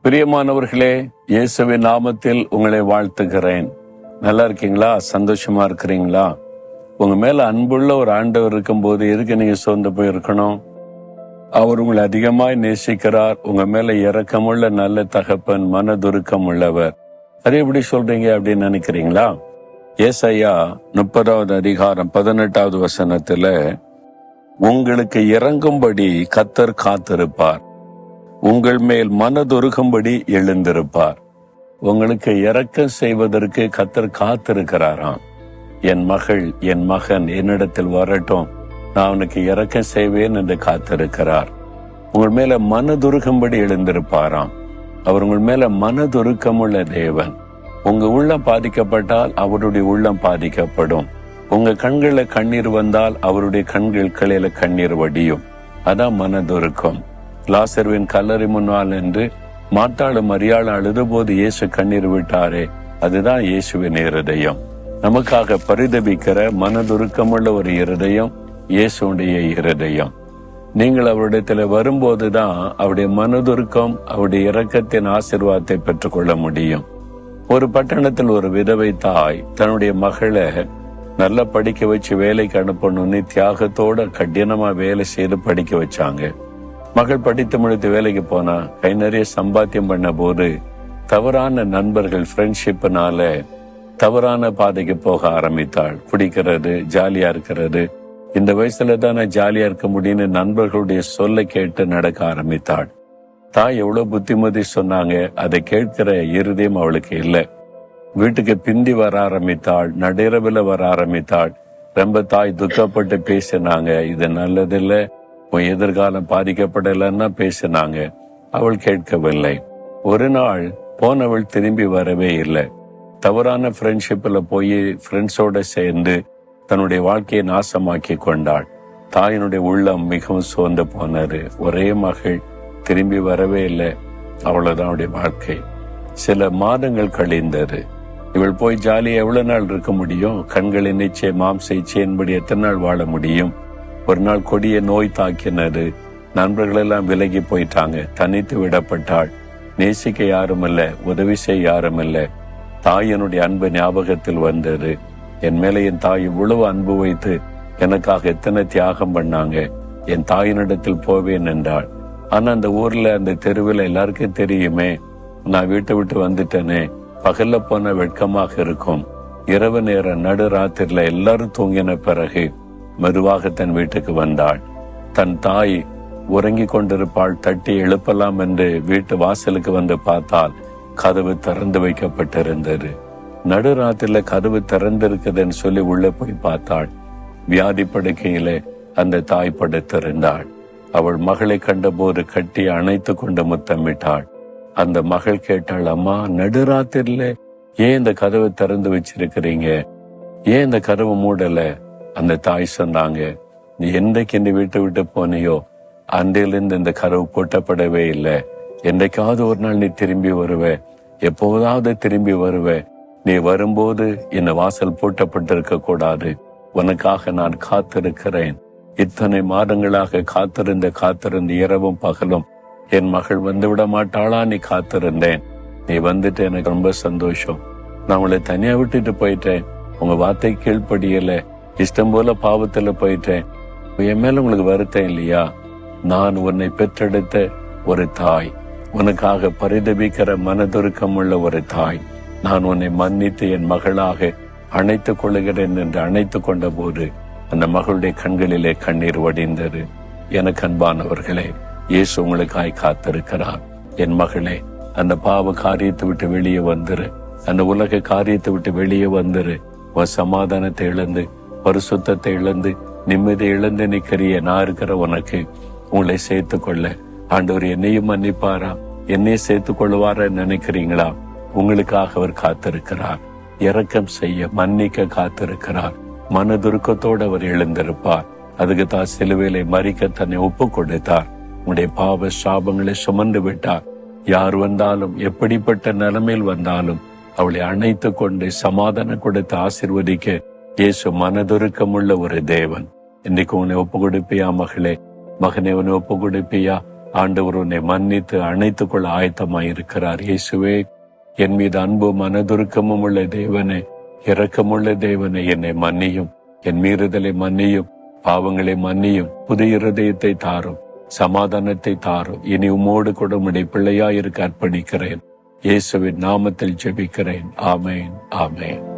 பிரியமானவர்களே, இயேசுவின் நாமத்தில் உங்களை வாழ்த்துகிறேன். நல்லா இருக்கீங்களா? சந்தோஷமா இருக்கிறீங்களா? உங்க மேல அன்புள்ள ஒரு ஆண்டவர் இருக்கும்போது எதுக்கு நீங்க சோர்ந்து போய் இருக்கணும்? அவர் உங்களை அதிகமாய் நேசிக்கிறார். உங்க மேல இரக்கமுள்ள நல்ல தகப்பன், மனதுருக்கம் உள்ளவர். அது எப்படி சொல்றீங்க அப்படின்னு நினைக்கிறீங்களா? ஏசாயா 30வது அதிகாரம் 18வது வசனத்துல, உங்களுக்கு இறங்கும்படி கர்த்தர் காத்திருப்பார், உங்கள் மேல் மனதுருகும்படி எழுந்திருப்பார். உங்களுக்கு இரக்கம் செய்வதற்கு கர்த்தர் காத்திருக்கிறாராம். என் மகள், என் மகன் என்னிடத்தில் வரட்டும், நான் அவனுக்கு இரக்கம் செய்வேன் என்று காத்திருக்கிறார். உங்கள் மேல மனதுருகும்படி எழுந்திருப்பாராம். அவர் உங்கள் மேல மனதுருக்கமுள்ள தேவன். உங்க உள்ளம் பாதிக்கப்பட்டால் அவருடைய உள்ளம் பாதிக்கப்படும். உங்க கண்களில் கண்ணீர் வந்தால் அவருடைய கண்களில கண்ணீர் வடியும். அதான் மனதுருக்கம். லாசர்வின் கல்லறை முன்னால் என்று மார்த்தாள் மரியாள் அழுதபோது இயேசு கண்ணீர் விட்டாரே, அதுதான் இயேசுவின் இருதயம். நமக்காக பரிதபிக்கிற மனதுருக்கமுள்ள ஒரு இருதயம் இயேசுடைய இருதயம். நீங்கள் அவரிடத்துல வரும்போதுதான் அவருடைய மனதுருக்கம், அவருடைய இரக்கத்தின் ஆசீர்வாதத்தை பெற்றுக்கொள்ள முடியும். ஒரு பட்டணத்தில் ஒரு விதவை தாய் தன்னுடைய மகளை நல்லா படிக்க வச்சு வேலைக்கு அனுப்பணும்னு தியாகத்தோட கடினமா வேலை செய்து படிக்க வச்சாங்க. மகள் படித்து முடித்து வேலைக்கு போனா கை நிறைய சம்பாத்தியம் பண்ண போது தவறான நண்பர்கள் ஃப்ரெண்ட்ஷிப்னால தவறான பாதைக்கு போக ஆரம்பித்தாள். குடிக்கிறது, ஜாலியா இருக்கிறது, இந்த வயசுல தான் நான் ஜாலியா இருக்க முடியும்னு நண்பர்களுடைய சொல்ல கேட்டு நடக்க ஆரம்பித்தாள். தாய் எவ்வளவு புத்திமதி சொன்னாங்க, அதை கேட்கிற இருதயம் அவளுக்கு இல்லை. வீட்டுக்கு பிந்தி வர ஆரம்பித்தாள், நடுரவில் வர ஆரம்பித்தாள். ரொம்ப தாய் துக்கப்பட்டு பேசினாங்க, இது நல்லதில்லை, உன் எதிர்காலம் பாதிக்கப்படலன்னா பேசினாங்க. அவள் கேட்கவில்லை. ஒரு நாள் போனவள் திரும்பி வரவே இல்லை. தவறான ஃப்ரெண்ட்ஷிப்ல போய் ஃப்ரெண்ட்ஸோட சேர்ந்து தன்னுடைய வாழ்க்கையை நாசமாக்கி கொண்டாள். தாயினுடைய உள்ளம் மிகவும் சோர்ந்து போனாரு. ஒரே மகள் திரும்பி வரவே இல்லை. அவ்வளவுதான் அவருடைய வாழ்க்கை. சில மாதங்கள் கழிந்தது. இவள் போய் ஜாலியா எவ்வளவு நாள் இருக்க முடியும்? கண்களின் இச்சை, மாம்ச இச்சையின்படி எத்தனை நாள் வாழ முடியும்? ஒரு நாள் கொடிய நோய் தாக்கினது. நண்பர்கள் எல்லாம் விலகி போயிட்டாங்க. தனித்து விடப்பட்டாள். நேசிக்க யாரும் இல்லை, உதவி செய்ய யாரும் இல்லை. தாயினுடைய அன்பு ஞாபகத்தில் வந்தது. என் மேல என் தாய் இவ்வளவு அன்பு வைத்து எனக்காக எத்தனை தியாகம் பண்ணாங்க, என் தாயினிடத்தில் போவேன் என்றாள். ஆனா அந்த ஊர்ல, அந்த தெருவில் எல்லாருக்கும் தெரியுமே, நான் வீட்டை விட்டு வந்துட்டேனே. பகல்ல போன வெட்கமாக இருக்கும். இரவு நேரம் நடுராத்திரில எல்லாரும் தூங்கின பிறகு மெதுவாக தன் வீட்டுக்கு வந்தாள். தன் தாய் உறங்கி கொண்டிருப்பாள். தட்டி எழுப்பலாம் என்று வீட்டு வாசலுக்கு வந்து பார்த்தால் கதவு திறந்து வைக்கப்பட்டிருந்தது. நடுராத்திரில கதவு திறந்திருக்குதுன்னு சொல்லி உள்ள போய் பார்த்தாள். வியாதி படுக்கையிலே அந்த தாய் படுத்திருந்தாள். அவள் மகளை கண்டபோது கட்டி அணைத்து கொண்டு முத்தமிட்டாள். அந்த மகள் கேட்டாள், அம்மா, நடுராத்திரில ஏன் இந்த கதவை திறந்து வச்சிருக்கிறீங்க? ஏன் இந்த கதவு மூடல? அந்த தாய் சொன்னாங்க, நீ என்றைக்கு இந்த வீட்டை விட்டு போனியோ அன்றையிலிருந்து இந்த கதவு பூட்டப்படவே இல்லை. என்றைக்காவது ஒரு நாள் நீ திரும்பி வருவ, எப்போதாவது திரும்பி வருவ. நீ வரும்போது இந்த வாசல் பூட்டப்பட்டிருக்க கூடாது. உனக்காக நான் காத்திருக்கிறேன். இத்தனை மாதங்களாக காத்திருந்த இரவும் பகலும் என் மகள் வந்து விட மாட்டாளா, நீ காத்திருந்தேன். நீ வந்துட்டு எனக்கு ரொம்ப சந்தோஷம். நான் உங்களை தனியா விட்டுட்டு போயிட்டேன். உங்க வார்த்தை கீழ்ப்படியல, இஷ்டம் போல பாவத்துல போயிட்டேன். என் மேல உங்களுக்கு வருத்தம் இல்லையா? நான் உன்னை பெற்றெடுத்த ஒரு தாய், உனக்காக பரிதபிக்கிற மனதுருக்கம் உள்ள ஒரு தாய். நான் உன்னை மன்னித்து என் மகளாக அணைத்துக் கொள்ளுகிறேன் என்று அணைத்து கொண்ட போது அந்த மகளுடைய கண்களிலே கண்ணீர் வடிந்தது. எனக்கு அன்பானவர்களே, இயேசு உங்களுக்காய் காத்திருக்கிறார். என் மகளே, அந்த பாவ காரியத்தை விட்டு வெளியே வந்துரு. அந்த உலக காரியத்தை விட்டு வெளியே வந்துரு. உன் சமாதானத்தை இழந்து, பரிசுத்தத்தை இழந்து, நிம்மதி இழந்து நிக்கிறிய நான் இருக்கிற உனக்கு உங்களை சேர்த்து கொள்ள ஆண்டவர் என்னையும் மன்னிப்பாரா, என்னையும் சேர்த்து கொள்வார நினைக்கிறீங்களா? உங்களுக்காக அவர் காத்திருக்கிறார். இரக்கம் செய்ய, மன்னிக்க காத்திருக்கிறார். மனதுருக்கத்தோடு அவர் எழுந்திருப்பார். அதுக்கு தான் சிலுவையிலே மரிக்க தன்னை ஒப்பு கொடுத்தார். உன்னுடைய பாவ சாபங்களை சுமந்து விட்டார். யார் வந்தாலும், எப்படிப்பட்ட நிலைமையில் வந்தாலும் அவளை அணைத்து கொண்டு சமாதானம் கொடுத்து ஆசீர்வதிக்க இயேசு மனதுருக்கமுள்ள ஒரு தேவன். இன்னைக்கு உன்னை ஒப்பு கொடுப்பியா? மகளே, மகனே, உன்னை ஒப்பு கொடுப்பியா? ஆண்டவர் உன்னை மன்னித்து அணைத்துக் கொள்ள ஆயத்தமாயிருக்கிறார். இயேசுவே, என் மீது அன்பும் மனதுருக்கமும் உள்ள தேவனே, இரக்கமுள்ள தேவனே, என்னை மன்னியும், என் மீறுதலை மன்னியும், பாவங்களை மன்னியும், புதிய இருதயத்தை தாரும், சமாதானத்தை தாரும். இனி உம்மோடு கூட உம்முடைய பிள்ளையாயிருக்க அர்ப்பணிக்கிறேன். இயேசுவின் நாமத்தில் ஜெபிக்கிறேன். ஆமேன், ஆமேன்.